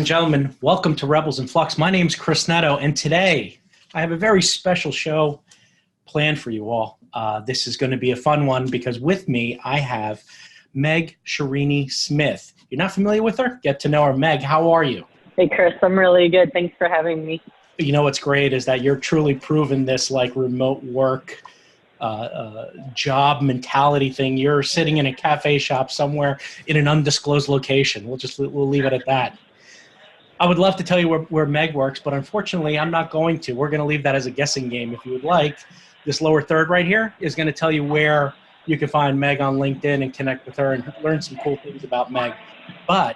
and gentlemen, welcome to Rebels in Flux. My name's Chris Netto, and today I have a very special show planned for you all. This is going to be a fun one because with me I have Meg Sciarini Smith. You're not familiar with her? Get to know her. Meg, how are you? Hey, Chris, I'm really good. Thanks for having me. You know what's great is that you're truly proving this like remote work job mentality thing. You're sitting in a cafe shop somewhere in an undisclosed location. We'll leave it at that. I would love to tell you where Meg works, but unfortunately I'm not going to. We're going to leave that as a guessing game. If you would like, this lower third right here is going to tell you where you can find Meg on LinkedIn and connect with her and learn some cool things about Meg. But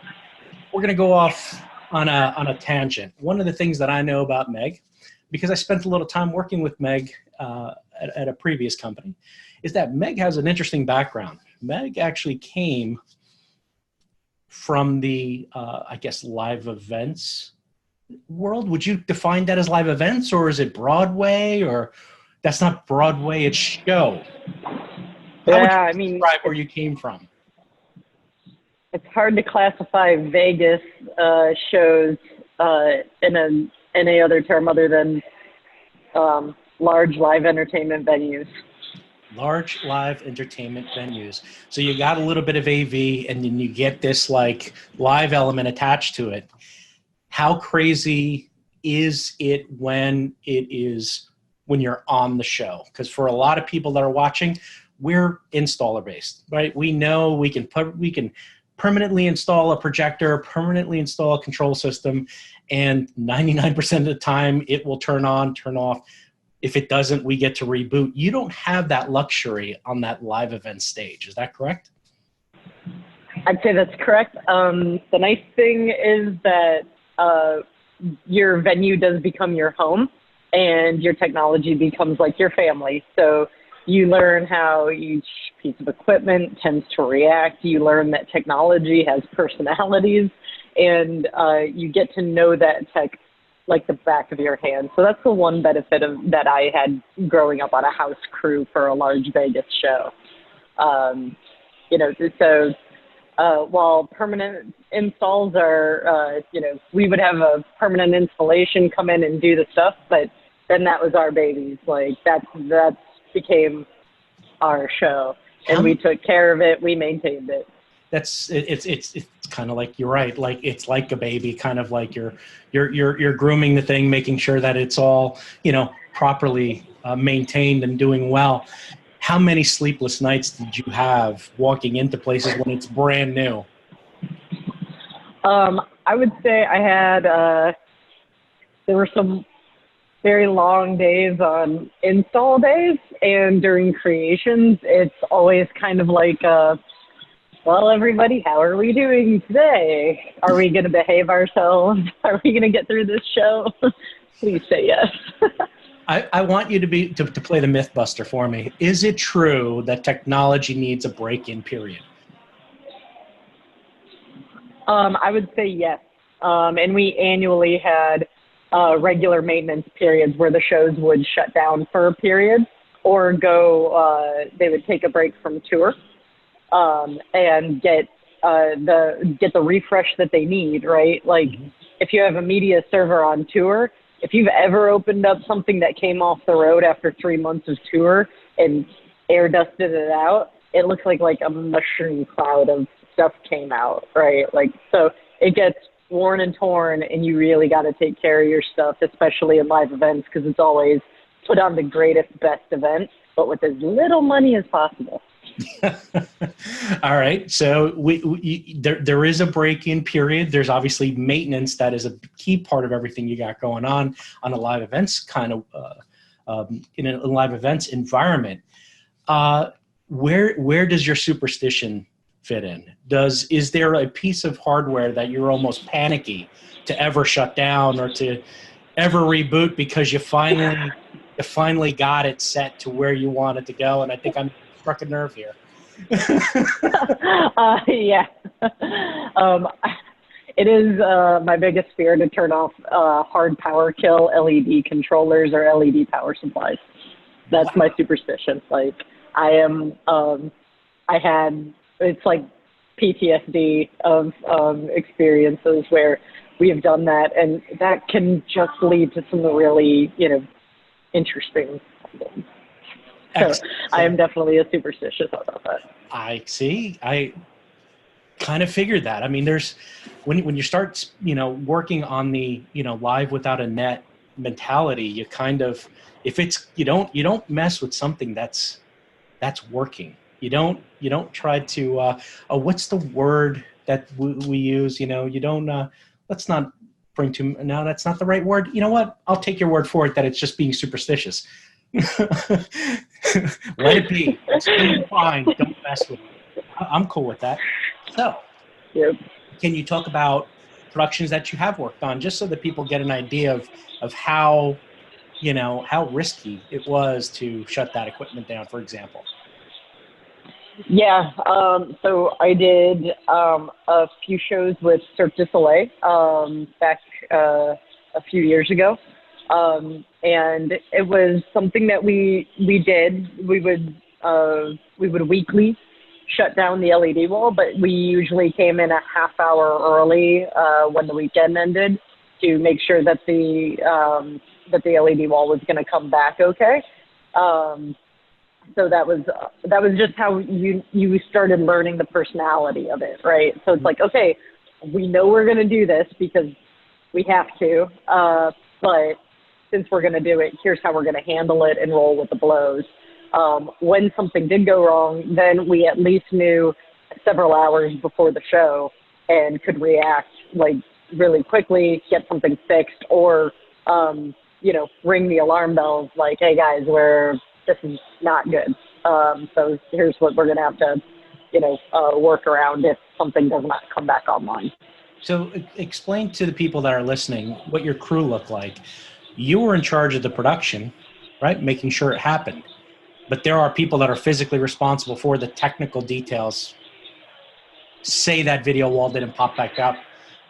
we're going to go off on a tangent. One of the things that I know about Meg, because I spent a little time working with Meg at a previous company, is that Meg has an interesting background. Meg actually came from the, I guess, live events world. Would you define that as live events, or is it Broadway, or that's not Broadway, it's show? How would you describe where you came from? It's hard to classify Vegas shows in any other term other than large live entertainment venues. Large live entertainment venues. So you got a little bit of AV and then you get this like live element attached to it. How crazy is it when you're on the show? Because for a lot of people that are watching, we're installer based, right? We know we can permanently install a projector, permanently install a control system, and 99% of the time it will turn on, turn off. If it doesn't, we get to reboot. You don't have that luxury on that live event stage. Is that correct? I'd say that's correct. The nice thing is that your venue does become your home and your technology becomes like your family. So you learn how each piece of equipment tends to react. You learn that technology has personalities, and you get to know that tech like the back of your hand. So that's the one benefit that I had growing up on a house crew for a large Vegas show. While permanent installs are, we would have a permanent installation come in and do the stuff, but then that was our babies. Like that became our show, and we took care of it. We maintained it. It's kind of like, you're right. Like it's like a baby, kind of like you're grooming the thing, making sure that it's all, properly maintained and doing well. How many sleepless nights did you have walking into places when it's brand new? I would say I had, there were some very long days on install days, and during creations, it's always kind of like, well, everybody, how are we doing today? Are we going to behave ourselves? Are we going to get through this show? Please say yes. I want you to play the Mythbuster for me. Is it true that technology needs a break-in period? I would say yes. And we annually had regular maintenance periods where the shows would shut down for a period or they would take a break from tour. And get the refresh that they need, right? Like if you have a media server on tour, if you've ever opened up something that came off the road after 3 months of tour and air dusted it out, it looks like a mushroom cloud of stuff came out, right? Like, so it gets worn and torn, and you really got to take care of your stuff, especially in live events, because it's always put on the greatest, best event, but with as little money as possible. All right. So there is a break-in period. There's obviously maintenance that is a key part of everything you got going on a live events kind of in a live events environment. Where does your Superstition fit in? Is there a piece of hardware that you're almost panicky to ever shut down or to ever reboot because you finally got it set to where you want it to go? And I think I'm struck a nerve here. Yeah. It is my biggest fear to turn off hard power kill LED controllers or LED power supplies. That's my superstition. Like it's like PTSD of experiences where we have done that, and that can just lead to some really, interesting things. So I am definitely a superstitious about that. I see. I kind of figured that. I mean, there's when you start, working on the, live without a net mentality, you kind of, if it's, you don't mess with something that's working. You don't try to, what's the word that we use? You don't, let's not bring too, no, that's not the right word. You know what? I'll take your word for it that it's just being superstitious. Let it be. It's fine. Don't mess with it. I'm cool with that. So, Yep. Can you talk about productions that you have worked on, just so that people get an idea of how, how risky it was to shut that equipment down, for example? Yeah. So I did a few shows with Cirque du Soleil back a few years ago. And it was something that we did. We would weekly shut down the LED wall, but we usually came in a half hour early when the weekend ended to make sure that the LED wall was going to come back okay. So that was just how you started learning the personality of it, right? So it's like, okay, we know we're going to do this because we have to, but since we're going to do it, here's how we're going to handle it and roll with the blows. When something did go wrong, then we at least knew several hours before the show and could react like really quickly, get something fixed, or ring the alarm bells like, hey guys, this is not good. So here's what we're going to have to, work around if something does not come back online. So explain to the people that are listening what your crew looked like. You were in charge of the production, right? Making sure it happened. But there are people that are physically responsible for the technical details. Say that video wall didn't pop back up.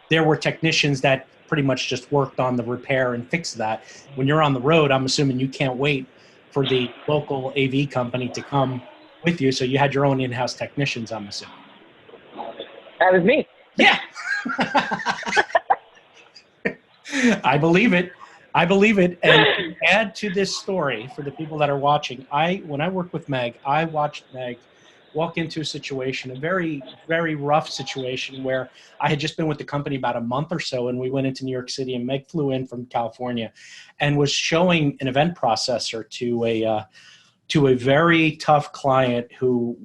There were technicians that pretty much just worked on the repair and fixed that. When you're on the road, I'm assuming you can't wait for the local AV company to come with you. So you had your own in-house technicians, I'm assuming. That was me. Yeah. I believe it. And to add to this story for the people that are watching, when I worked with Meg, I watched Meg walk into a situation, a very, very rough situation where I had just been with the company about a month or so, and we went into New York City, and Meg flew in from California and was showing an event processor to a very tough client who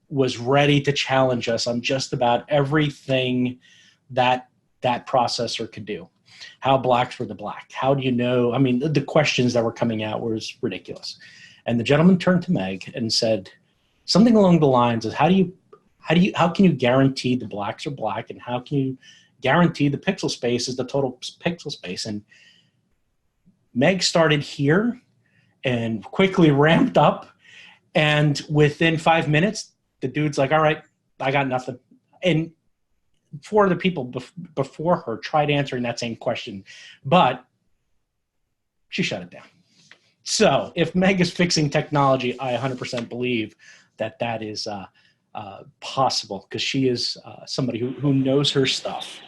was ready to challenge us on just about everything that processor could do. How blacks were the black? How do you know? I mean, the questions that were coming out was ridiculous. And the gentleman turned to Meg and said something along the lines of, how can you guarantee the blacks are black, and how can you guarantee the pixel space is the total pixel space? And Meg started here and quickly ramped up. And within 5 minutes, the dude's like, all right, I got nothing. And four other people before her tried answering that same question, but she shut it down. So if Meg is fixing technology, I 100% believe that is possible, because she is somebody who knows her stuff.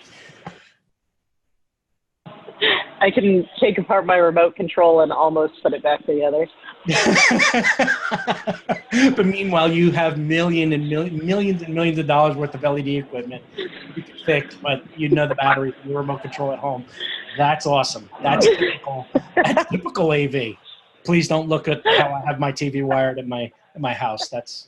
I can take apart my remote control and almost put it back together. But meanwhile, you have millions and millions of dollars worth of LED equipment you can fix, but the battery, the remote control at home. That's awesome. That's typical. That's typical AV. Please don't look at how I have my TV wired at my house. That's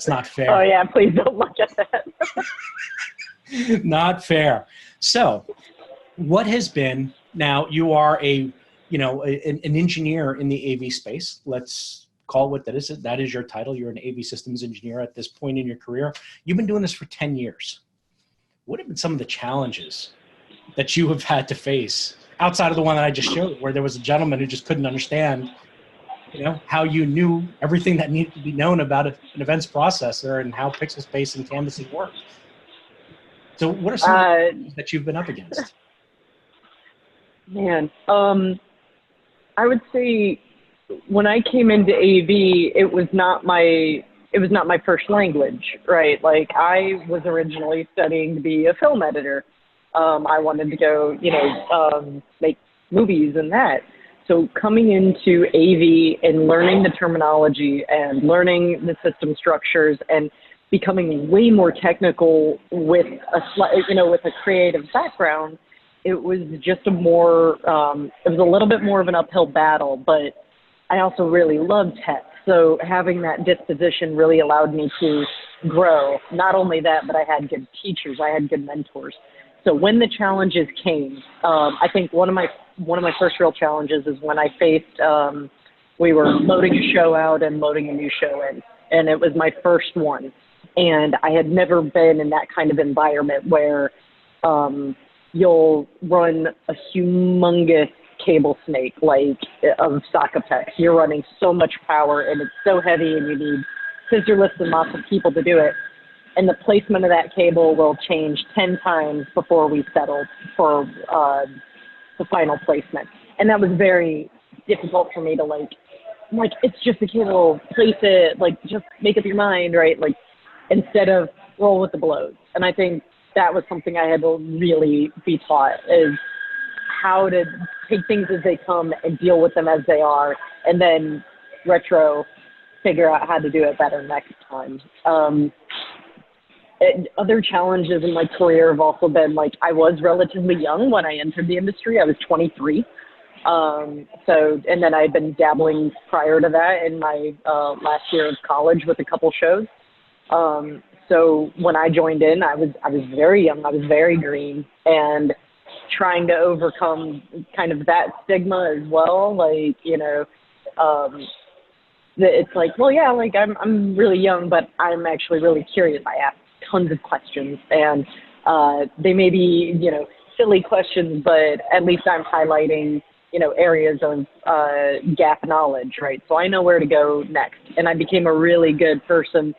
not fair. Oh yeah, please don't look at that. Not fair. So, what has been, now you are an engineer in the AV space. Let's call what that is. That is your title. You're an AV systems engineer at this point in your career. You've been doing this for 10 years. What have been some of the challenges that you have had to face outside of the one that I just showed, where there was a gentleman who just couldn't understand, how you knew everything that needed to be known about an events processor and how pixel space and canvassing work? So what are some of the things that you've been up against? Man, I would say when I came into AV, it was not my first language, right? Like, I was originally studying to be a film editor. I wanted to go, make movies and that. So coming into AV and learning the terminology and learning the system structures and becoming way more technical with with a creative background, it was just it was a little bit more of an uphill battle, but I also really loved tech. So having that disposition really allowed me to grow. Not only that, but I had good teachers, I had good mentors. So when the challenges came, I think one of my first real challenges is when I faced, we were loading a show out and loading a new show in, and it was my first one. And I had never been in that kind of environment where you'll run a humongous cable snake of Sockopex. You're running so much power and it's so heavy and you need scissor lifts and lots of people to do it. And the placement of that cable will change 10 times before we settled for the final placement. And that was very difficult for me to it's just a cable, place it, just make up your mind, right? Instead of roll with the blows. And I think that was something I had to really be taught, is how to take things as they come and deal with them as they are, and then figure out how to do it better next time. Other challenges in my career have also been, I was relatively young when I entered the industry. I was 23. And then I'd been dabbling prior to that in my last year of college with a couple shows. So when I joined in, I was very young. I was very green, and trying to overcome kind of that stigma as well. It's well, yeah, I'm really young, but I'm actually really curious. I ask tons of questions, and they may be, silly questions, but at least I'm highlighting, areas of gap knowledge, right? So I know where to go next. And I became a really good person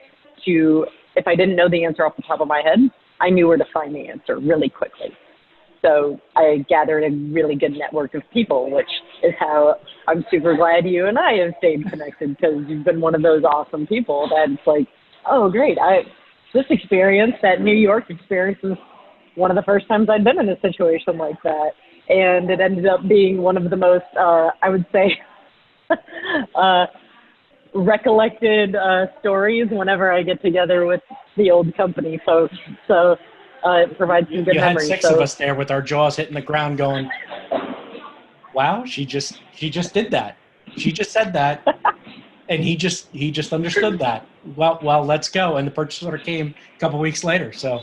to, if I didn't know the answer off the top of my head, I knew where to find the answer really quickly. So I gathered a really good network of people, which is how I'm super glad you and I have stayed connected, because you've been one of those awesome people that's oh, great. This experience, that New York experience, is one of the first times I'd been in a situation like that. And it ended up being one of the most, I would say, recollected stories whenever I get together with the old company folks. So it provides some good memories. You had six of us there with our jaws hitting the ground going, wow, she just did that. She just said that. And he just understood that. Well, let's go. And the purchase order came a couple weeks later. So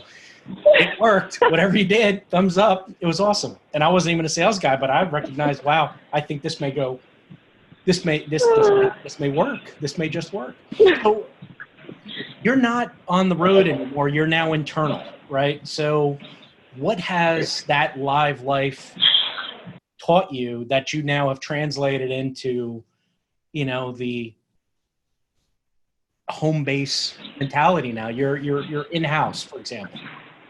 it worked. Whatever you did, thumbs up. It was awesome. And I wasn't even a sales guy, but I recognized, wow, I think this may go. This may work. This may just work. So you're not on the road anymore. You're now internal, right? So what has that live life taught you that you now have translated into, the home base mentality now? You're in-house, for example.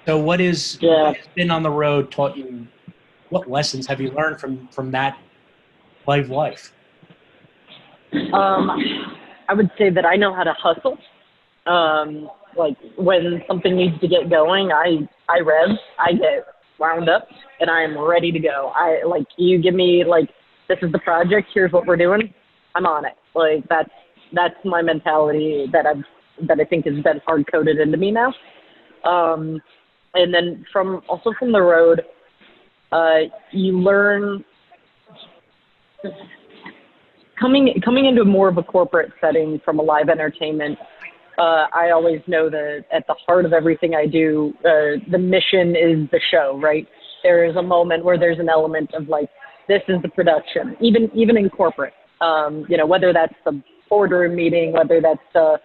So what has been on the road taught you? What lessons have you learned from that live life? I would say that I know how to hustle. When something needs to get going, I rev, I get wound up, and I am ready to go. You give me this is the project, here's what we're doing, I'm on it. That's my mentality that I think has been hard coded into me now. And then from the road, you learn coming into more of a corporate setting from a live entertainment. I always know that at the heart of everything I do, the mission is the show, right? There is a moment where there's an element of this is the production, even in corporate, whether that's the boardroom meeting, whether that's the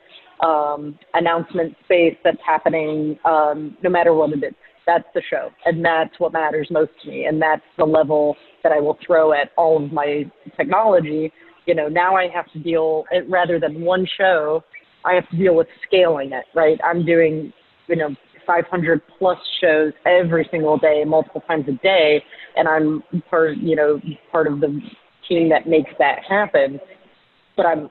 announcement space that's happening, no matter what it is, that's the show. And that's what matters most to me. And that's the level that I will throw at all of my technology. Now I have to deal, rather than one show, I have to deal with scaling it, right? I'm doing, 500 plus shows every single day, multiple times a day. And I'm part of the team that makes that happen. But I'm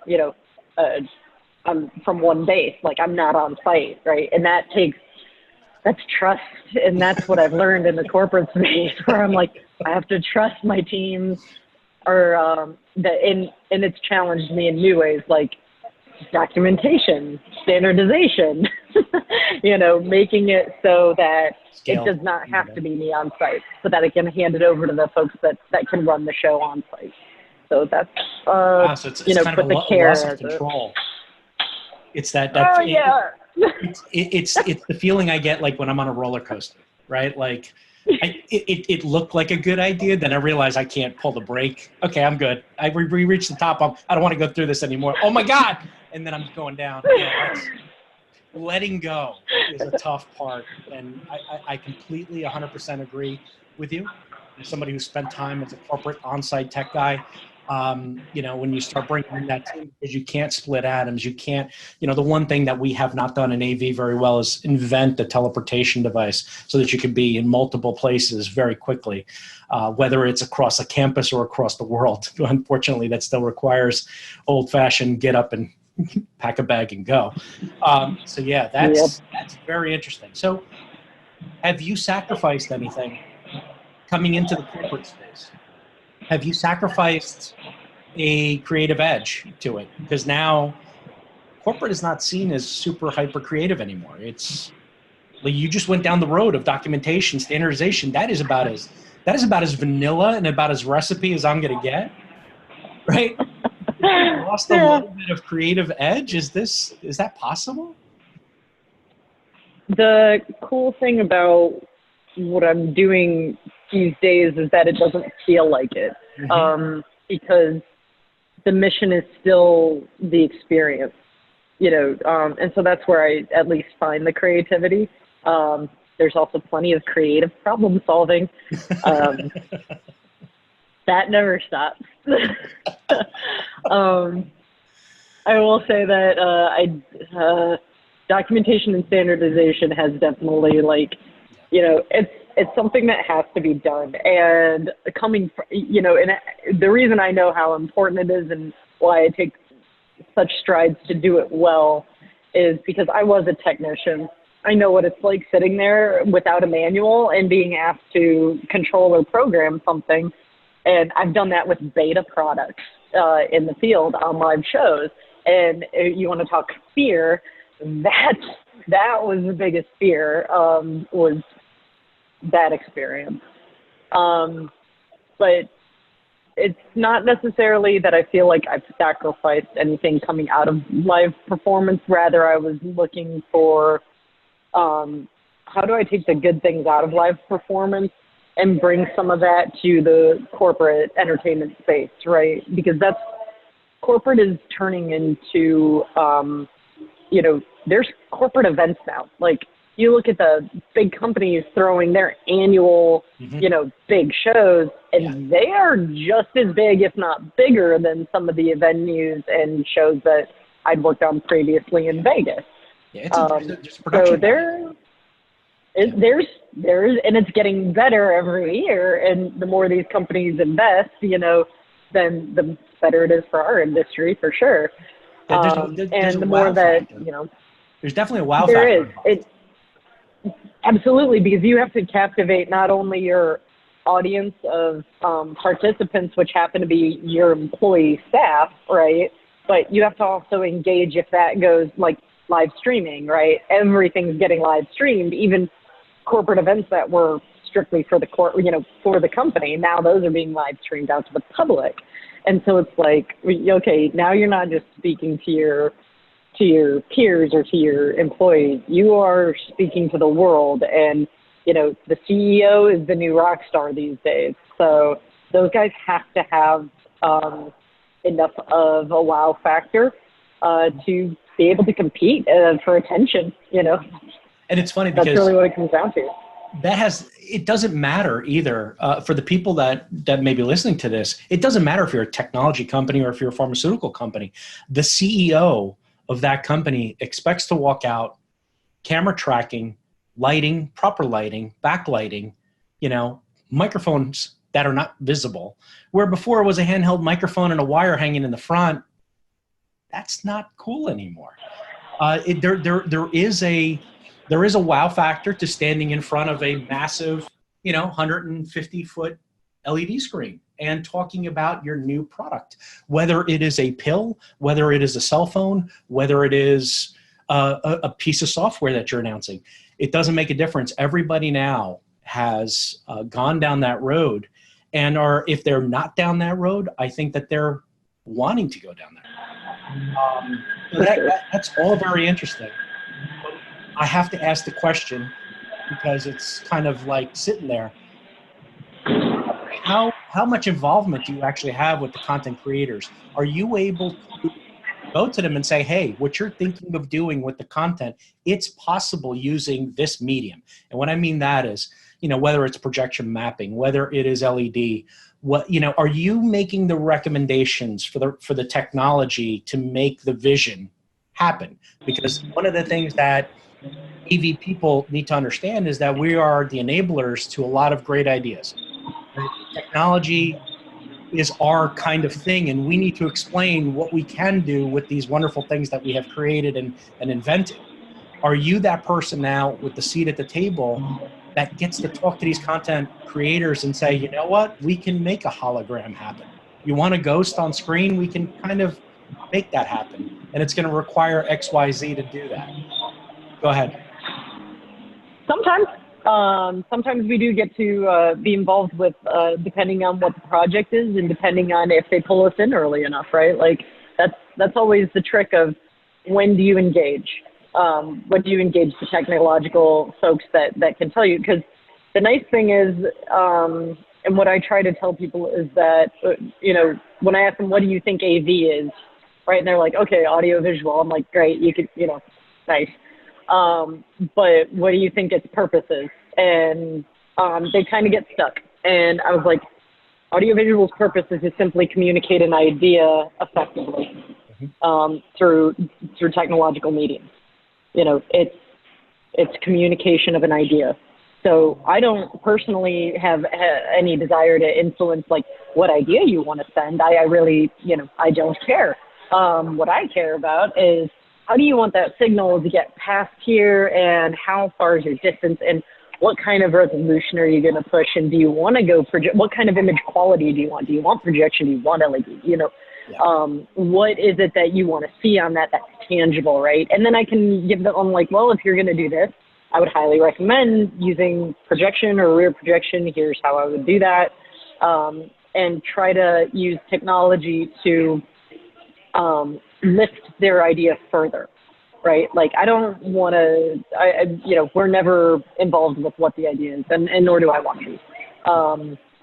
from one base, I'm not on site, right? And that takes that's trust. And that's what I've learned in the corporate space, where I'm like, I have to trust my teams, or and it's challenged me in new ways, like documentation, standardization, making it so that Scale. it does not have to be me on site, so that I can hand it over to the folks that can run the show on site. So that's, wow, so it's kind of a loss of control. It's that it's the feeling I get like when I'm on a roller coaster, right? Like it looked like a good idea. Then I realized I can't pull the brake. Okay, I'm good. We reached the top. I don't want to go through this anymore. Oh my God. And then I'm going down. Yeah, letting go is a tough part. And I completely 100% agree with you. As somebody who spent time as a corporate on-site tech guy, when you start bringing in that team, because you can't split atoms, you can't, the one thing that we have not done in AV very well is invent a teleportation device so that you can be in multiple places very quickly, whether it's across a campus or across the world. Unfortunately, that still requires old-fashioned get up and pack a bag and go. So yeah, that's very interesting. So have you sacrificed anything coming into the corporate space? Have you sacrificed a creative edge to it? Because now corporate is not seen as super hyper creative anymore. It's like you just went down the road of documentation, standardization. That is about as vanilla and about as recipe as I'm going to get, right? You lost a little bit of creative edge. Is that possible? The cool thing about what I'm doing these days is that it doesn't feel like it, because the mission is still the experience, and so that's where I at least find the creativity. There's also plenty of creative problem solving. That never stops. I will say that documentation and standardization has definitely, it's something that has to be done. And coming from, and the reason I know how important it is and why I take such strides to do it well is because I was a technician. I know what it's like sitting there without a manual and being asked to control or program something. And I've done that with beta products in the field on live shows. And you want to talk fear, that was the biggest fear, was that experience. But it's not necessarily that I feel like I've sacrificed anything coming out of live performance. Rather, I was looking for how do I take the good things out of live performance and bring some of that to the corporate entertainment space, right? Because corporate is turning into, there's corporate events now. Like, you look at the big companies throwing their annual, big shows, and they are just as big, if not bigger, than some of the venues and shows that I'd worked on previously in Vegas. Yeah, there's a production. So there's, and it's getting better every year. And the more these companies invest, then the better it is for our industry, for sure. There's and the more that, there's definitely a wow factor. There is. Absolutely, because you have to captivate not only your audience of participants, which happen to be your employee staff, right? But you have to also engage if that goes like live streaming, right? Everything's getting live streamed, even corporate events that were strictly for the for the company. Now those are being live streamed out to the public. And so it's like, okay, now you're not just speaking to your peers or to your employees. You are speaking to the world, and the CEO is the new rock star these days. So those guys have to have enough of a wow factor to be able to compete for attention. And it's funny because that's really what it comes down to. It doesn't matter either for the people that may be listening to this. It doesn't matter if you're a technology company or if you're a pharmaceutical company. The CEO of that company expects to walk out, camera tracking, lighting, proper lighting, backlighting, microphones that are not visible. Where before it was a handheld microphone and a wire hanging in the front, that's not cool anymore. There is a there is a wow factor to standing in front of a massive, 150-foot LED screen and talking about your new product, whether it is a pill, whether it is a cell phone, whether it is a piece of software that you're announcing. It doesn't make a difference. Everybody now has gone down that road, and if they're not down that road, I think that they're wanting to go down that road. That's all very interesting. But I have to ask the question, because it's kind of like sitting there. How much involvement do you actually have with the content creators? Are you able to go to them and say, hey, what you're thinking of doing with the content, it's possible using this medium? And what I mean that is, whether it's projection mapping, whether it is LED, are you making the recommendations for the technology to make the vision happen? Because one of the things that AV people need to understand is that we are the enablers to a lot of great ideas. Technology is our kind of thing, and we need to explain what we can do with these wonderful things that we have created and invented. Are you that person now with the seat at the table that gets to talk to these content creators and say, you know what, we can make a hologram happen? You want a ghost on screen? We can kind of make that happen, and it's going to require XYZ to do that. Go ahead. Sometimes we do get to be involved with, depending on what the project is and depending on if they pull us in early enough, right? Like that's always the trick of when do you engage? When do you engage the technological folks that can tell you? Because the nice thing is, and what I try to tell people is that, when I ask them, what do you think AV is? Right. And they're like, okay, audio visual. I'm like, great. You could, nice. But what do you think its purpose is? And they kind of get stuck. And I was like, audiovisual's purpose is to simply communicate an idea effectively through technological mediums. It's communication of an idea. So I don't personally have any desire to influence like what idea you want to send. I really, I don't care. What I care about is, how do you want that signal to get past here, and how far is your distance, and what kind of resolution are you going to push, and do you want to go what kind of image quality do you want? Do you want projection? Do you want LED? What is it that you want to see on that's tangible, right? And then I can give them, I'm like, well, if you're going to do this, I would highly recommend using projection or rear projection. Here's how I would do that, and try to use technology to lift their idea further, right? Like, I don't want to, we're never involved with what the idea is, and nor do I want to be.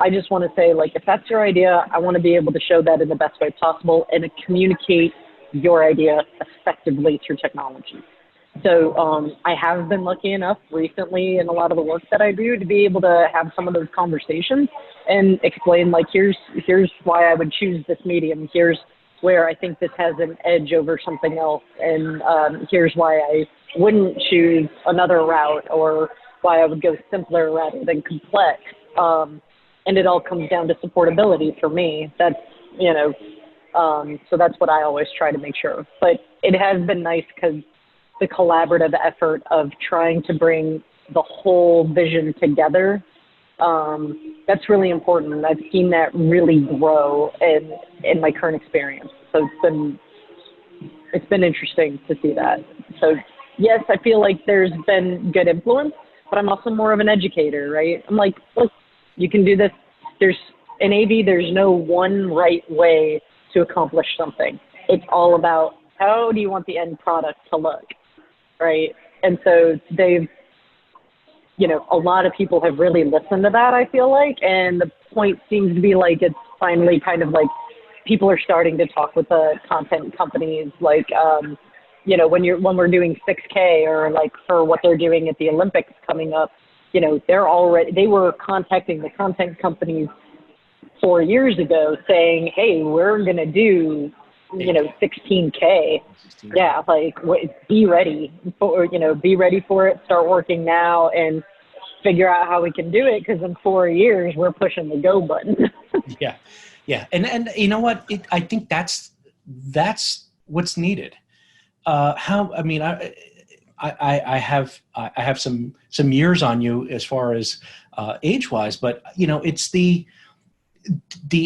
I just want to say, like, if that's your idea, I want to be able to show that in the best way possible and to communicate your idea effectively through technology. So I have been lucky enough recently in a lot of the work that I do to be able to have some of those conversations and explain, like, here's why I would choose this medium. Here's where I think this has an edge over something else. And here's why I wouldn't choose another route, or why I would go simpler rather than complex. And it all comes down to supportability for me. That's, so that's what I always try to make sure of. But it has been nice because the collaborative effort of trying to bring the whole vision together, that's really important. And I've seen that really grow in my current experience. So it's been interesting to see that. So yes, I feel like there's been good influence, but I'm also more of an educator, right? I'm like, look, you can do this. In AV, there's no one right way to accomplish something. It's all about, how do you want the end product to look, right? And so a lot of people have really listened to that, I feel like, and the point seems to be like, it's finally kind of like people are starting to talk with the content companies, like, when we're doing 6K, or like for what they're doing at the Olympics coming up, they were contacting the content companies 4 years ago saying, hey, we're going to do, 16K. Yeah. Like, be ready for it. Start working now and figure out how we can do it. 'Cause in 4 years we're pushing the go button. Yeah. Yeah. And you know what? I think that's what's needed. I have some years on you as far as age wise, but it's the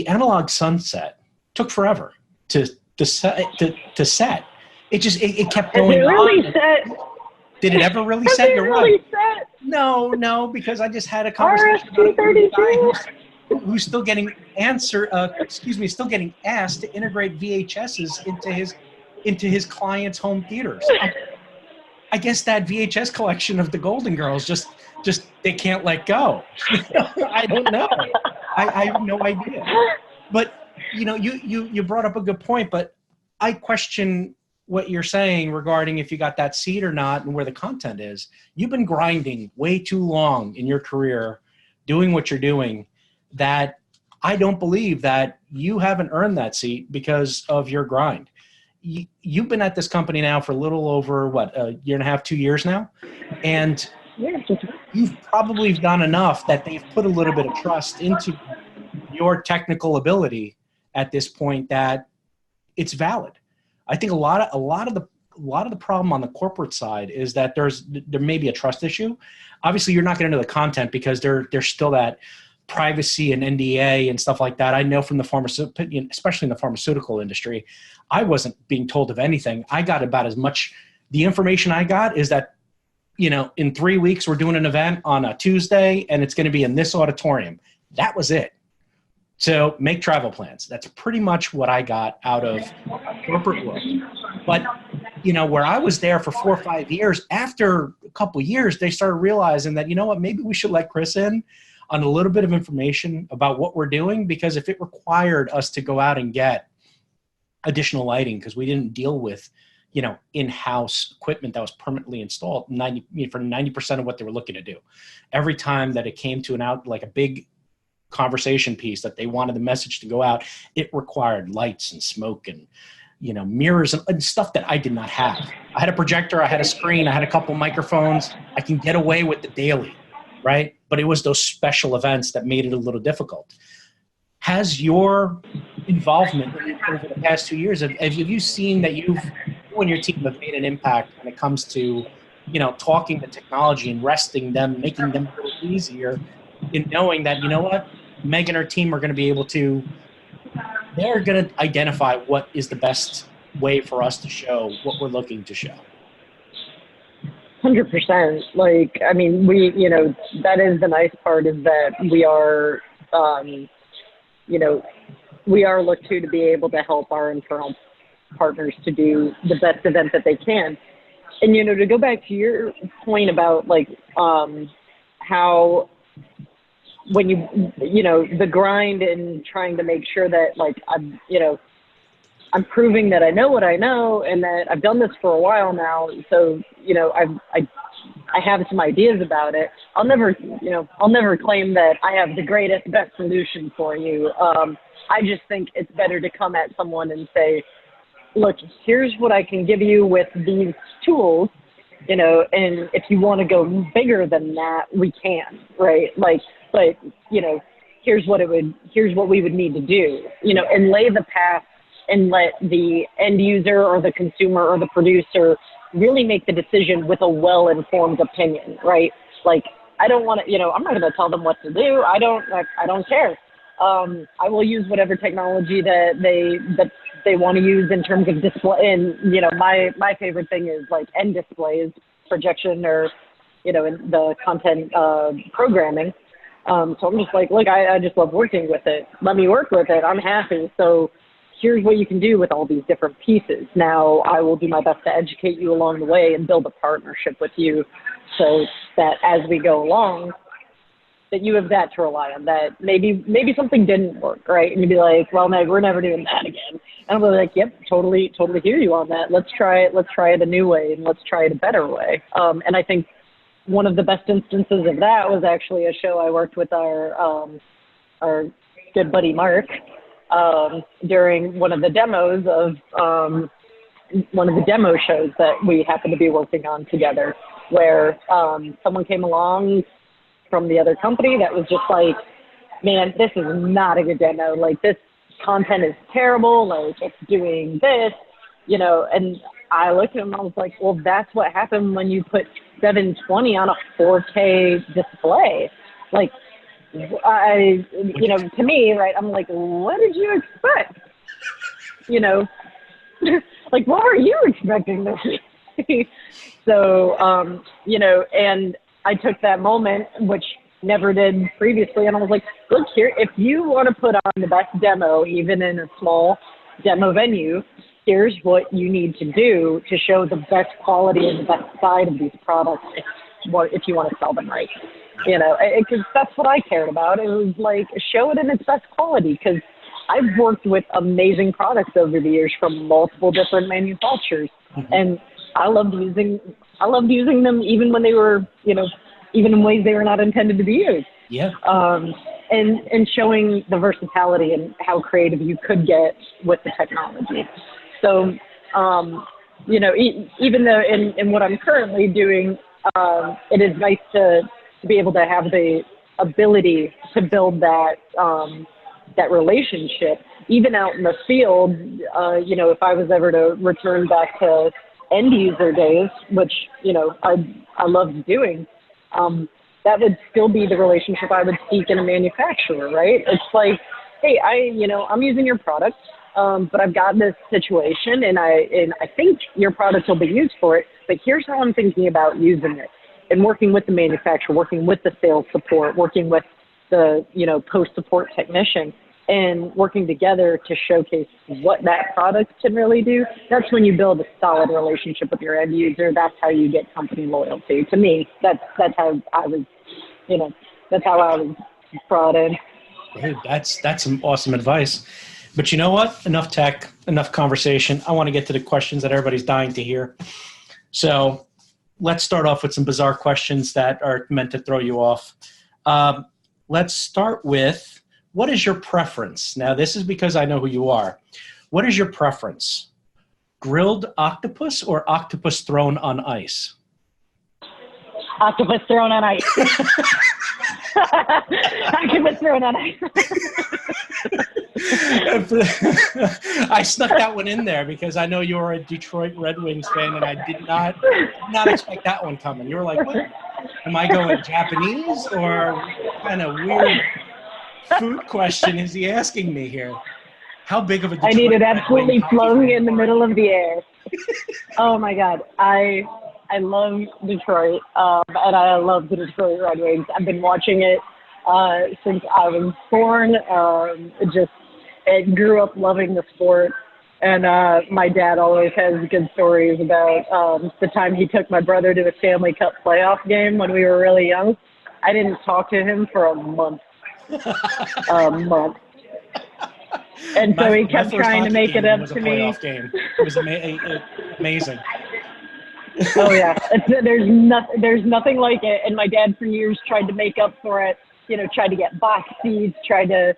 analog sunset took forever to set. It kept Has it going really on. set? Did it ever really Has set? it You're really right. set? No, because I just had a conversation about it with a guy who's still getting still getting asked to integrate VHSs into his clients' home theaters. I guess that VHS collection of the Golden Girls just they can't let go. I don't know. I have no idea. But you brought up a good point, but I question what you're saying regarding if you got that seat or not and where the content is. You've been grinding way too long in your career doing what you're doing that I don't believe that you haven't earned that seat because of your grind. You've been at this company now for a little over, a year and a half, 2 years now? And you've probably done enough that they've put a little bit of trust into your technical ability at this point that it's valid. I think a lot of the problem on the corporate side is that there may be a trust issue. Obviously, you're not getting into the content because there's still that privacy and NDA and stuff like that. I know from the especially in the pharmaceutical industry, I wasn't being told of anything. I got about as much. The information I got is that, in 3 weeks, we're doing an event on a Tuesday and it's going to be in this auditorium. That was it. So make travel plans. That's pretty much what I got out of corporate world. But, where I was there for 4 or 5 years, after a couple of years, they started realizing that, maybe we should let Chris in on a little bit of information about what we're doing, because if it required us to go out and get additional lighting, because we didn't deal with, in-house equipment that was permanently installed for 90% of what they were looking to do. Every time that it came to like a big conversation piece that they wanted the message to go out, it required lights and smoke and mirrors and stuff that I did not have. I had a projector, I had a screen, I had a couple microphones. I can get away with the daily, right? But it was those special events that made it a little difficult. Has your involvement over the past 2 years, have you seen that you and your team have made an impact when it comes to talking the technology and resting them, making them a little easier in knowing that, Meg and her team are going to be able to, they're going to identify what is the best way for us to show what we're looking to show? 100%. That is the nice part, is that we are, we are looked to be able to help our internal partners to do the best event that they can. And, to go back to your point about how, when the grind and trying to make sure that I'm proving that I know what I know and that I've done this for a while now. So, I have some ideas about it. I'll never claim that I have the greatest, best solution for you. I just think it's better to come at someone and say, look, here's what I can give you with these tools, and if you want to go bigger than that, we can, right? But, here's what we would need to do, and lay the path and let the end user or the consumer or the producer really make the decision with a well-informed opinion, right? I don't want to, I'm not going to tell them what to do. I don't care. I will use whatever technology that they want to use in terms of display. And, my favorite thing is end displays, projection, or, in the content programming. So I'm just look, I just love working with it. Let me work with it. I'm happy. So here's what you can do with all these different pieces. Now I will do my best to educate you along the way and build a partnership with you, so that as we go along, that you have that to rely on, that maybe something didn't work, right? And you'd be like, well, Meg, we're never doing that again. And I'll be like, yep, totally hear you on that. Let's try it a new way, and let's try it a better way. And I think one of the best instances of that was actually a show I worked with our good buddy Mark during one of the demos of one of the demo shows that we happened to be working on together, where someone came along from the other company that was just like, man, this is not a good demo. This content is terrible. It's doing this, and I looked at him and I was like, well, that's what happened when you put 720 on a 4K display. Like, to me, right, I'm like, what did you expect? Like, what were you expecting this week? So, and I took that moment, which never did previously, and I was like, look here, if you want to put on the best demo, even in a small demo venue, here's what you need to do to show the best quality and the best side of these products if you want to sell them right. Because that's what I cared about. It was like, show it in its best quality, because I've worked with amazing products over the years from multiple different manufacturers, and I loved using them even when they were, even in ways they were not intended to be used. Yeah. And showing the versatility and how creative you could get with the technology. So, even though in what I'm currently doing, it is nice to be able to have the ability to build that relationship, even out in the field. If I was ever to return back to end user days, which, I loved doing, that would still be the relationship I would seek in a manufacturer, right? It's like, hey, I'm using your product, but I've got this situation and I think your product will be used for it, but here's how I'm thinking about using it. And working with the manufacturer, working with the sales support, working with the, post-support technician, and working together to showcase what that product can really do. That's when you build a solid relationship with your end user. That's how you get company loyalty. To me, that's how I was, that's how I was brought in. Dude, that's some awesome advice. But you know what? Enough tech, enough conversation. I want to get to the questions that everybody's dying to hear. So let's start off with some bizarre questions that are meant to throw you off. Let's start with, what is your preference? Now, this is because I know who you are. What is your preference? Grilled octopus or octopus thrown on ice? Octopus thrown on ice. Octopus thrown on ice. I snuck that one in there because I know you're a Detroit Red Wings fan, and I did not expect that one coming. You were like, what? Am I going Japanese, or what kind of weird food question is he asking me here? How big of a Detroit I need it Red absolutely Wing floating in the middle of the air. Oh my God. I love Detroit, and I love the Detroit Red Wings. I've been watching it since I was born. I grew up loving the sport, and my dad always has good stories about the time he took my brother to a Stanley Cup playoff game when we were really young. I didn't talk to him for a month. And so he kept trying to make it up to me. Game. It was amazing. Oh yeah, there's nothing like it. And my dad for years tried to make up for it. Tried to get box seats, tried to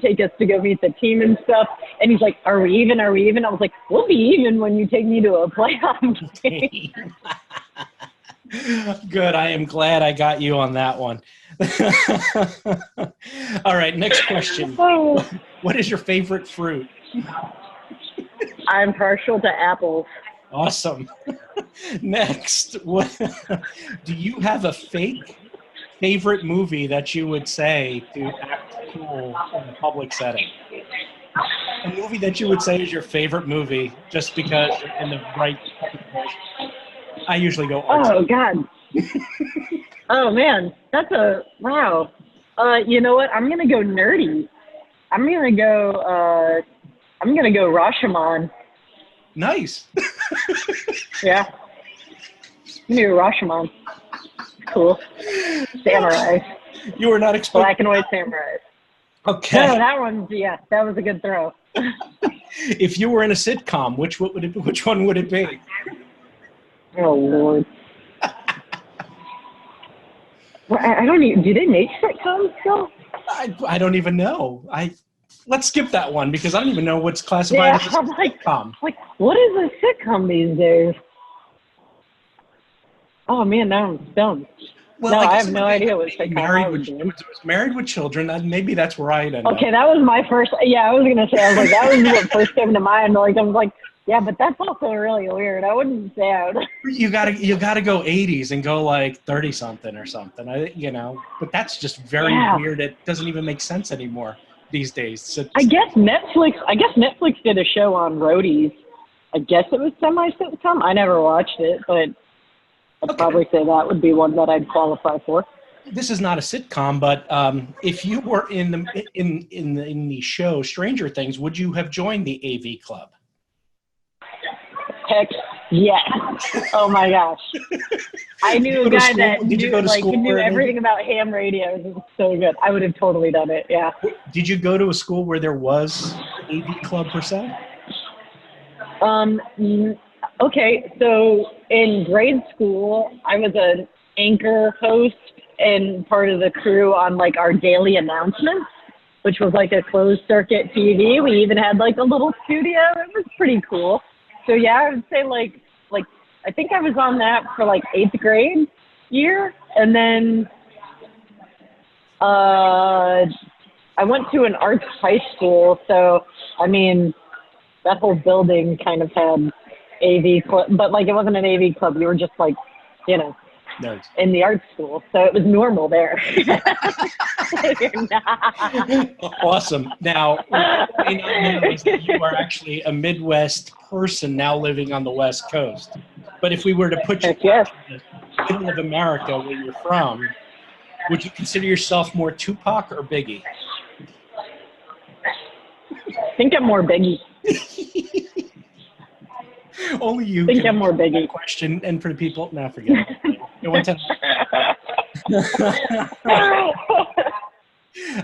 take us to go meet the team and stuff. And he's like, "Are we even? Are we even?" I was like, "We'll be even when you take me to a playoff game." Good. I am glad I got you on that one. All right. Next question. What is your favorite fruit? I'm partial to apples. Awesome. Next, do you have a fake favorite movie that you would say to act cool in a public setting? A movie that you would say is your favorite movie just because you're in the right place. I usually go artsy. Oh, God. Oh, man. Wow. You know what? I'm going to go nerdy. I'm going to go Rashomon. Nice. Yeah. New Rashomon. Cool. Samurai. You were not expecting Black and white samurai. Okay. No, that was a good throw. If you were in a sitcom, which one would it be? Oh, Lord. Well, I don't even, do they make sitcoms still? I don't even know. Let's skip that one because I don't even know what's classified as a sitcom. What is a sitcom these days? Oh, man, now I'm stoned. Well, no, I have no idea what sitcom Married with Children. Maybe that's where I'd end up. Okay, that was my first. Yeah, I was going to say, that was what first came to mind. I was like, Yeah, but that's also really weird. I wouldn't say I would. You gotta go 80s and go like 30 something or something. But that's just very weird. It doesn't even make sense anymore these days. So I guess Netflix did a show on roadies. I guess it was semi-sitcom. I never watched it, but I'd probably say that would be one that I'd qualify for. This is not a sitcom, but if you were in the show Stranger Things, would you have joined the AV Club? Heck yes. Oh my gosh. I knew a guy that knew everything about ham radios. It was so good. I would have totally done it. Yeah. Did you go to a school where there was an AV Club per se? Okay. So in grade school, I was an anchor host and part of the crew on like our daily announcements, which was like a closed circuit TV. We even had like a little studio. It was pretty cool. So yeah, I would say like I think I was on that for like 8th grade year, and then I went to an arts high school. So I mean, that whole building kind of had AV club, but like it wasn't an AV club. You were just like, Nerds. In the art school, so it was normal there. Awesome. Now, what you may not know is that you are actually a Midwest person now living on the West Coast. But if we were to put you in the middle of America, where you're from, would you consider yourself more Tupac or Biggie? I think I'm more Biggie. Only you. I think I'm more Biggie. Question, and for the people, no, forget it.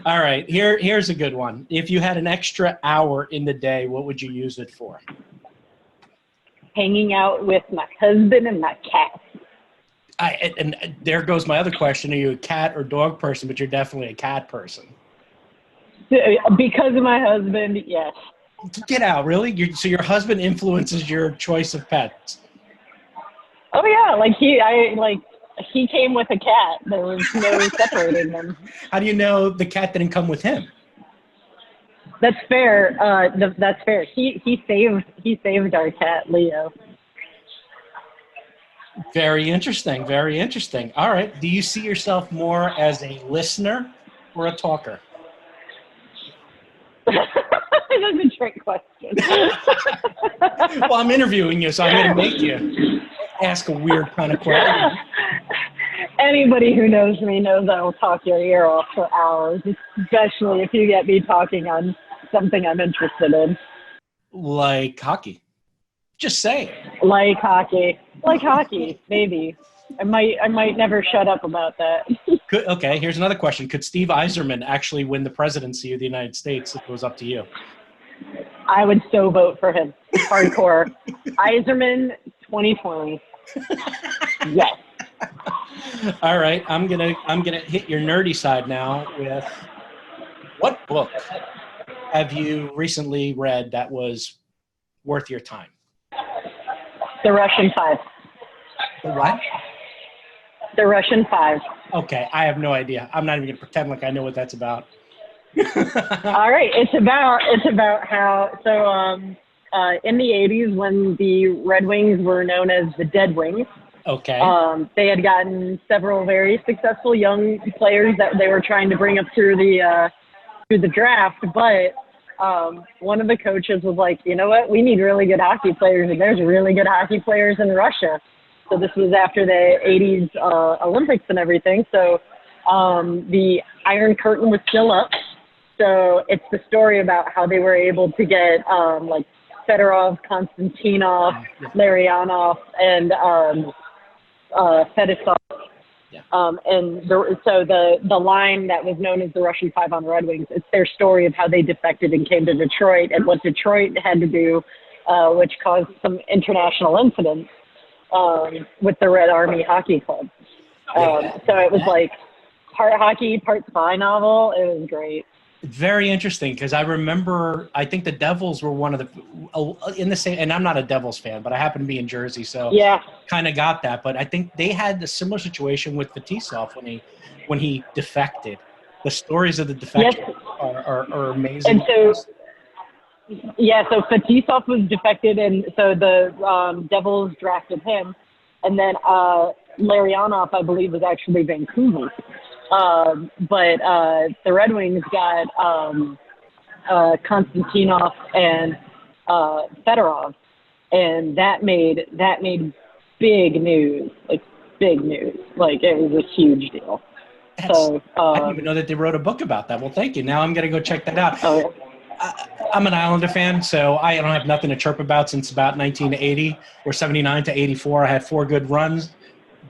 All right, here's a good one. If you had an extra hour in the day, what would you use it for? Hanging out with my husband and my cat. And there goes my other question. Are you a cat or dog person? But you're definitely a cat person. Because of my husband, yes. Get out, really? So your husband influences your choice of pets? Oh yeah, he came with a cat. There was no separating them. How do you know the cat didn't come with him? That's fair. That's fair. He saved our cat, Leo. Very interesting. Very interesting. All right. Do you see yourself more as a listener or a talker? That's a trick question. Well, I'm interviewing you, so I'm going to make you ask a weird kind of question. Anybody who knows me knows I will talk your ear off for hours, especially if you get me talking on something I'm interested in. Like hockey. Just say. Like hockey, maybe. I might never shut up about that. Okay, here's another question. Could Steve Yzerman actually win the presidency of the United States if it was up to you? I would so vote for him. Hardcore. Yzerman 2020. Yes. All right, I'm gonna hit your nerdy side now with what book have you recently read that was worth your time? The Russian Five. The what? The Russian Five. Okay, I have no idea. I'm not even gonna pretend like I know what that's about. All right, it's about how in the 80s when the Red Wings were known as the Dead Wings. Okay. They had gotten several very successful young players that they were trying to bring up through the draft, but one of the coaches was like, you know what, we need really good hockey players, and there's really good hockey players in Russia. So this was after the 80s Olympics and everything. So the Iron Curtain was still up. So it's the story about how they were able to get like Fedorov, Konstantinov, Larionov, and Fedosov. Yeah. So the line that was known as the Russian Five on Red Wings, it's their story of how they defected and came to Detroit and what Detroit had to do, which caused some international incidents with the Red Army Hockey Club. So it was like part hockey, part spy novel. It was great. Very interesting, because I remember, I think the Devils were one of the, in the same, and I'm not a Devils fan, but I happen to be in Jersey, so yeah, kind of got that. But I think they had a similar situation with Fetisov when he defected. The stories of the defection are amazing. And so Yeah, so Fetisov was defected, and so the Devils drafted him, and then Larionov, I believe, was actually Vancouver. But the Red Wings got Konstantinov and Fedorov, and that made big news, like big news, like it was a huge deal. So I didn't even know that they wrote a book about that. Well, thank you. Now I'm going to go check that out. Oh, yeah. I'm an Islander fan, so I don't have nothing to chirp about since about 1980 or 79 to 84. I had 4 good runs,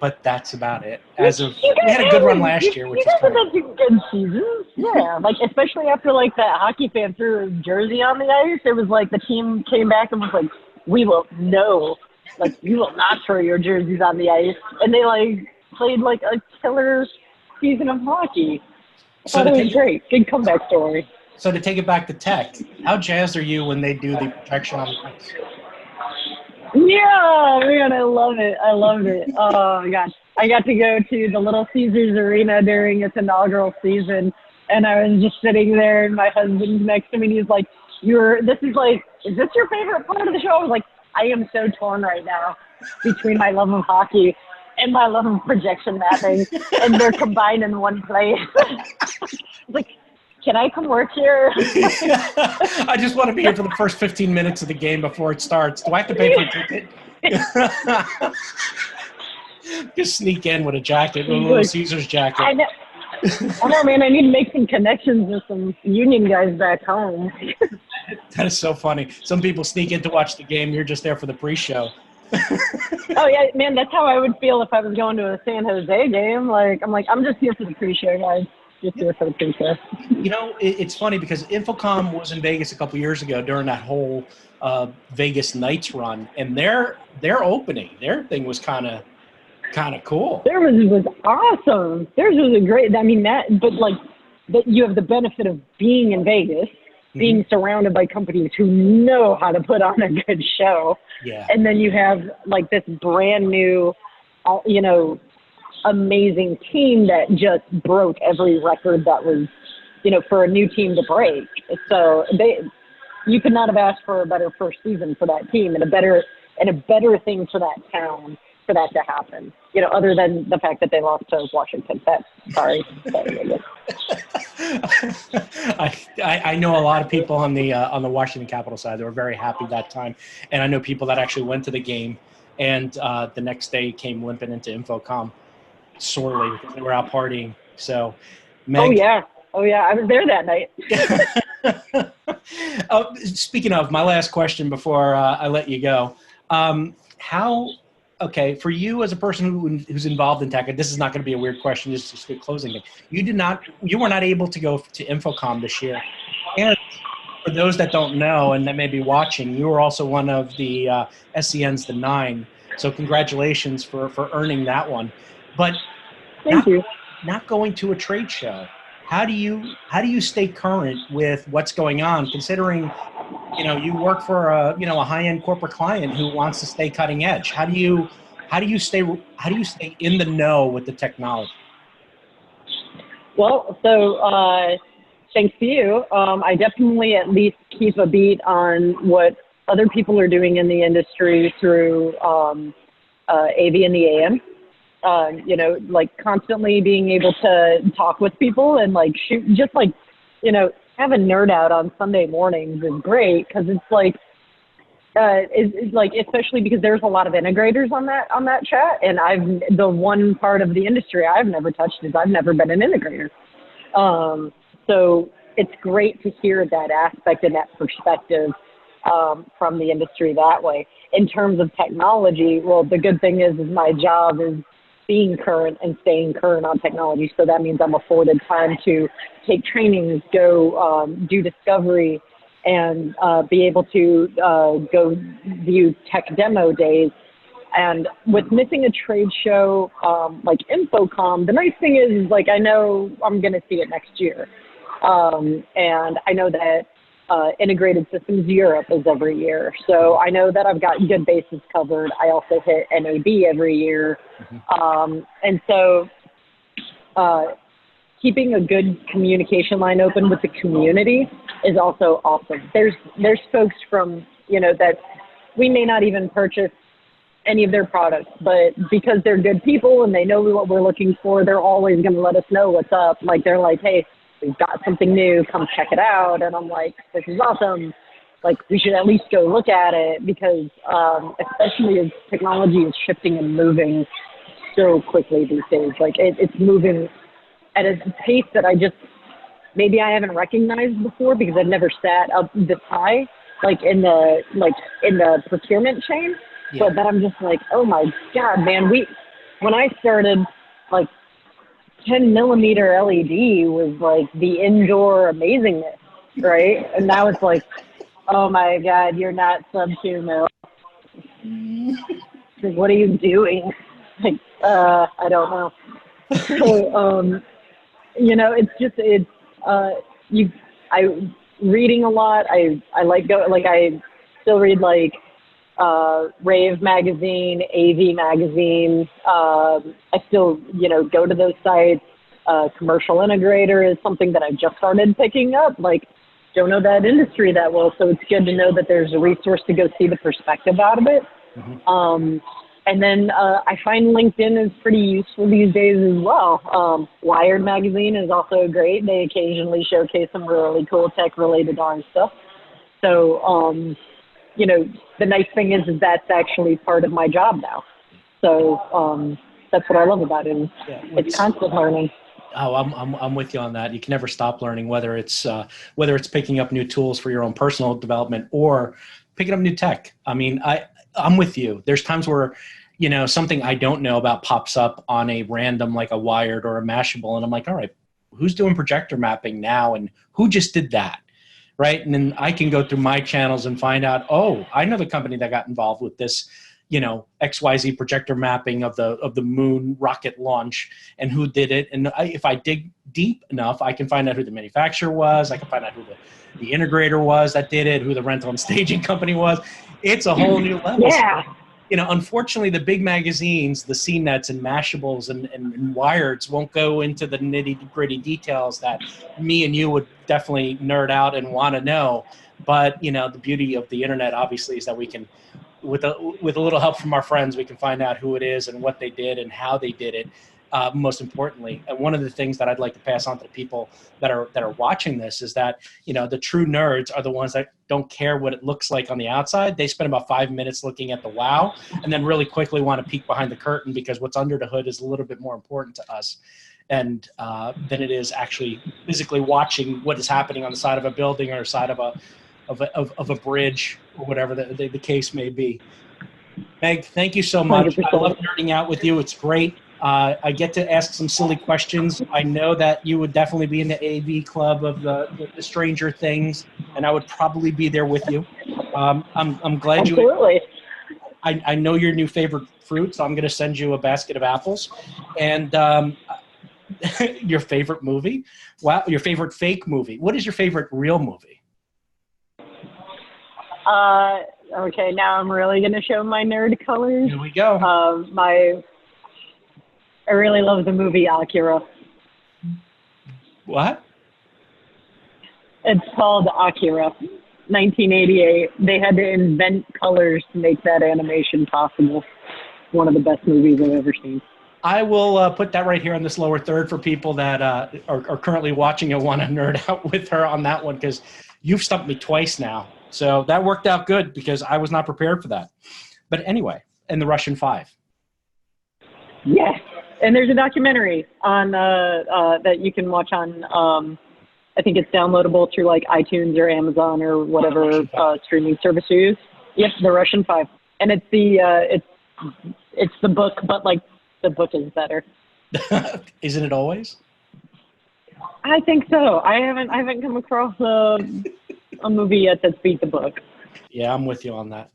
but that's about it. We had a good run last year, which is kind of good seasons. Yeah, like especially after like that hockey fan threw his jersey on the ice, it was like the team came back and was like, "We will no, like you will not throw your jerseys on the ice," and they like played like a killer season of hockey. I thought it was great. Good comeback story. So to take it back to tech, how jazzed are you when they do the projection on the ice? Yeah, man, I love it. I loved it. Oh, my gosh. I got to go to the Little Caesars Arena during its inaugural season, and I was just sitting there, and my husband's next to me, and he's like, is this your favorite part of the show? I was like, I am so torn right now between my love of hockey and my love of projection mapping, and they're combined in one place. Like, can I come work here? I just want to be here for the first 15 minutes of the game before it starts. Do I have to pay for a ticket? Just sneak in with a jacket, a Little Caesars jacket. I know, man. I need to make some connections with some union guys back home. That is so funny. Some people sneak in to watch the game. You're just there for the pre-show. Oh, yeah, man. That's how I would feel if I was going to a San Jose game. I'm just here for the pre-show, guys. You know, it's funny because Infocom was in Vegas a couple years ago during that whole Vegas Knights run, and their opening, their thing was kind of cool. Theirs was awesome. Theirs was a great. I mean that you have the benefit of being in Vegas, being surrounded by companies who know how to put on a good show. Yeah. And then you have like this brand new, amazing team that just broke every record that was, for a new team to break. So you could not have asked for a better first season for that team and a better thing for that town for that to happen. Other than the fact that they lost to Washington. Sorry. I know a lot of people on the Washington Capitol side that were very happy that time, and I know people that actually went to the game and the next day came limping into Infocom sorely because they were out partying. So, Meg, oh yeah, I was there that night. Speaking of, my last question before I let you go, for you as a person who's involved in tech, this is not going to be a weird question, just a closing it. You were not able to go to Infocom this year, and for those that don't know and that may be watching, you were also one of the SCN's The Nine. So congratulations for earning that one. But Thank you. Not going to a trade show. How do you stay current with what's going on, considering you work for a high-end corporate client who wants to stay cutting edge? How do you stay in the know with the technology? Well, so thanks to you, I definitely at least keep a beat on what other people are doing in the industry through AV and the AM. Constantly being able to talk with people and shoot, just have a nerd out on Sunday mornings is great because it's especially because there's a lot of integrators on that chat, and the one part of the industry I've never touched is I've never been an integrator. So it's great to hear that aspect and that perspective from the industry that way. In terms of technology, well, the good thing is my job is being current and staying current on technology. So that means I'm afforded time to take trainings, go do discovery, and be able to go view tech demo days. And with missing a trade show like Infocom, the nice thing is I know I'm going to see it next year. And I know that Integrated Systems Europe is every year. So I know that I've got good bases covered. I also hit NAB every year. And so keeping a good communication line open with the community is also awesome. There's folks from, you know, that we may not even purchase any of their products, but because they're good people and they know what we're looking for, they're always going to let us know what's up. Like, they're like, hey, we've got something new, come check it out. And I'm like, this is awesome. Like, we should at least go look at it, because especially as technology is shifting and moving so quickly these days, like it's moving at a pace that maybe I haven't recognized before, because I've never sat up this high, like in the procurement chain. Yeah. But then I'm just like, oh my God, man, when I started, like 10 millimeter LED was like the indoor amazingness, right? And now it's like, oh my God, you're not sub 2 mil. Like, what are you doing? Like, I don't know. So, you know, I reading a lot. I still read like Rave magazine, AV magazine. I still, you know, go to those sites. Commercial integrator is something that I just started picking up. Like, don't know that industry that well, so it's good to know that there's a resource to go see the perspective out of it. Mm-hmm. And then I find LinkedIn is pretty useful these days as well. Wired magazine is also great. They occasionally showcase some really cool tech-related darn stuff. So, you know, the nice thing is that's actually part of my job now. So that's what I love about it. It's constant learning. Oh, I'm with you on that. You can never stop learning, whether it's picking up new tools for your own personal development or picking up new tech. I mean, I'm with you. There's times where, you know, something I don't know about pops up on a random, like a Wired or a Mashable, and I'm like, all right, who's doing projector mapping now, and who just did that, right? And then I can go through my channels and find out, oh, I know the company that got involved with this, you know, XYZ projector mapping of the moon rocket launch and who did it. And if I dig deep enough, I can find out who the manufacturer was. I can find out who the integrator was that did it, who the rental and staging company was. It's a whole new level. Yeah. So, you know, unfortunately, the big magazines, the CNETs and Mashables and Wireds won't go into the nitty-gritty details that me and you would definitely nerd out and want to know. But, you know, the beauty of the internet, obviously, is that we can, with a little help from our friends, we can find out who it is and what they did and how they did it. Most importantly, and one of the things that I'd like to pass on to the people that are watching this is that, you know, the true nerds are the ones that don't care what it looks like on the outside. They spend about 5 minutes looking at the wow, and then really quickly want to peek behind the curtain, because what's under the hood is a little bit more important to us, and than it is actually physically watching what is happening on the side of a building or side of a bridge or whatever the case may be. Meg, thank you so much. 100%. I love nerding out with you. It's great. I get to ask some silly questions. I know that you would definitely be in the AV club of the Stranger Things, and I would probably be there with you. I'm glad Absolutely. I know your new favorite fruit, so I'm going to send you a basket of apples. And your favorite movie? Wow, your favorite fake movie. What is your favorite real movie? Okay, now I'm really going to show my nerd colors. Here we go. I really love the movie Akira. What? It's called Akira, 1988. They had to invent colors to make that animation possible. One of the best movies I've ever seen. I will put that right here on this lower third for people that are currently watching and want to nerd out with her on that one, because you've stumped me twice now. So that worked out good, because I was not prepared for that. But anyway, and the Russian Five. Yes. And there's a documentary on that you can watch on, I think it's downloadable through like iTunes or Amazon or whatever streaming service you use. Yep, The Russian Five. And it's it's the book, but like the book is better. Isn't it always? I think so. I haven't come across a movie yet that's beat the book. Yeah, I'm with you on that.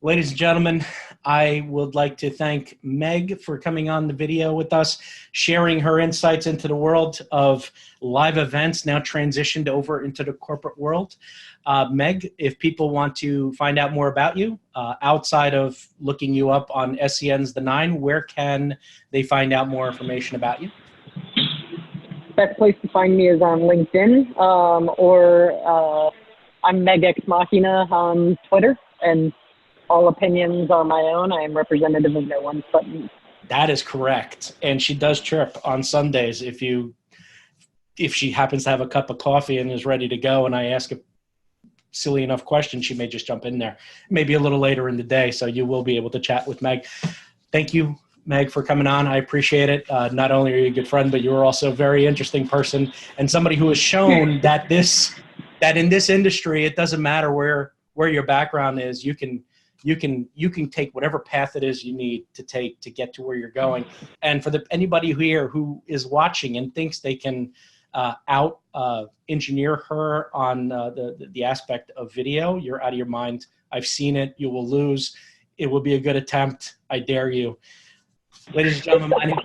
Ladies and gentlemen, I would like to thank Meg for coming on the video with us, sharing her insights into the world of live events, now transitioned over into the corporate world. Meg, if people want to find out more about you, outside of looking you up on SCN's The Nine, where can they find out more information about you? best place to find me is on LinkedIn, or I'm Meg Ex Machina on Twitter, and all opinions are my own. I am representative of no one but me. That is correct. And she does chirp on Sundays if she happens to have a cup of coffee and is ready to go, and I ask a silly enough question, she may just jump in there, maybe a little later in the day. So you will be able to chat with Meg. Thank you, Meg, for coming on. I appreciate it. Not only are you a good friend, but you're also a very interesting person and somebody who has shown that in this industry, it doesn't matter where your background is. You can take whatever path it is you need to take to get to where you're going. And for anybody here who is watching and thinks they can engineer her on the aspect of video, you're out of your mind. I've seen it. You will lose. It will be a good attempt. I dare you. Ladies and gentlemen,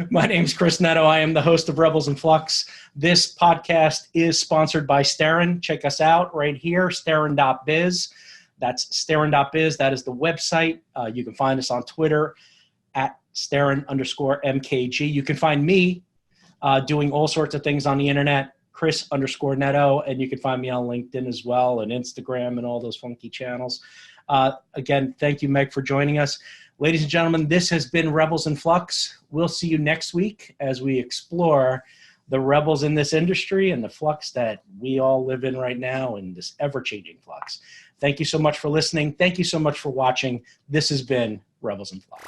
my name is Chris Netto. I am the host of Rebels and Flux. This podcast is sponsored by Starin. Check us out right here, starin.biz. That's starin.biz. That is the website. You can find us on Twitter at Starin_MKG. You can find me doing all sorts of things on the internet, Chris_Netto, and you can find me on LinkedIn as well and Instagram and all those funky channels. Again, thank you, Meg, for joining us. Ladies and gentlemen, this has been Rebels in Flux. We'll see you next week as we explore the rebels in this industry and the flux that we all live in right now in this ever-changing flux. Thank you so much for listening. Thank you so much for watching. This has been Rebels in Flux.